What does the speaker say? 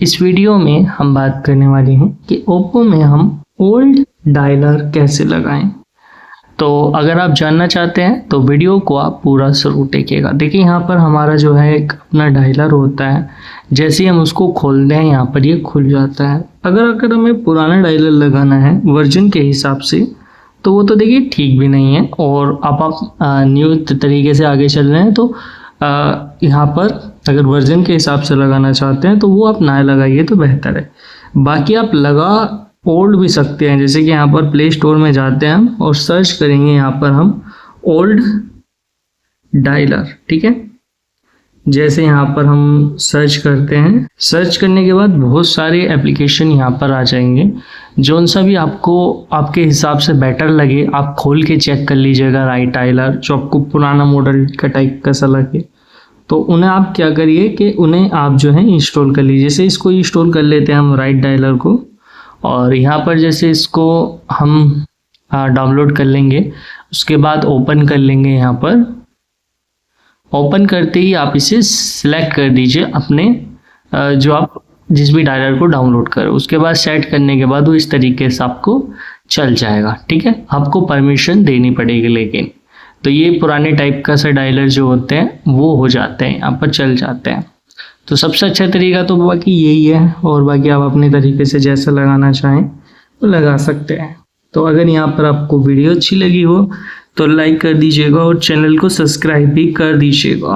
इस वीडियो में हम बात करने वाले हैं कि ओप्पो में हम ओल्ड डायलर कैसे लगाएं। तो अगर आप जानना चाहते हैं तो वीडियो को आप पूरा जरूर देखिएगा। देखिए यहाँ पर हमारा जो है एक अपना डायलर होता है, जैसे ही हम उसको खोलते हैं यहाँ पर ये खुल जाता है। अगर हमें पुराना डायलर लगाना है वर्जन के हिसाब से तो वो तो देखिए ठीक भी नहीं है, और आप न्यू तरीके से आगे चल रहे हैं तो यहाँ पर अगर वर्जन के हिसाब से लगाना चाहते हैं तो वो आप ना लगाइए तो बेहतर है। बाकी आप लगा ओल्ड भी सकते हैं, जैसे कि यहाँ पर प्ले स्टोर में जाते हैं हम और सर्च करेंगे यहाँ पर हम ओल्ड डायलर, ठीक है। जैसे यहाँ पर हम सर्च करते हैं, सर्च करने के बाद बहुत सारे एप्लीकेशन यहाँ पर आ जाएंगे। जौन सा भी आपको आपके हिसाब से बेटर लगे आप खोल के चेक कर लीजिएगा। राइट डायलर जो आपको पुराना मॉडल का टाइप का सा लगे तो उन्हें आप क्या करिए कि उन्हें आप जो है इंस्टॉल कर लीजिए। जैसे इसको इंस्टॉल कर लेते हैं हम राइट डायलर को, और यहाँ पर जैसे इसको हम डाउनलोड कर लेंगे, उसके बाद ओपन कर लेंगे। यहाँ पर ओपन करते ही आप इसे सिलेक्ट कर दीजिए अपने जो आप जिस भी डायलर को डाउनलोड करें। उसके बाद सेट करने के बाद वो इस तरीके से आपको चल जाएगा, ठीक है। आपको परमिशन देनी पड़ेगी लेकिन। तो ये पुराने टाइप का सा डायलर जो होते हैं वो हो जाते हैं, यहाँ पर चल जाते हैं। तो सबसे अच्छा तरीका तो बाकी यही है, और बाकी आप अपने तरीके से जैसा लगाना चाहें तो लगा सकते हैं। तो अगर यहाँ पर आपको वीडियो अच्छी लगी हो तो लाइक कर दीजिएगा और चैनल को सब्सक्राइब भी कर दीजिएगा।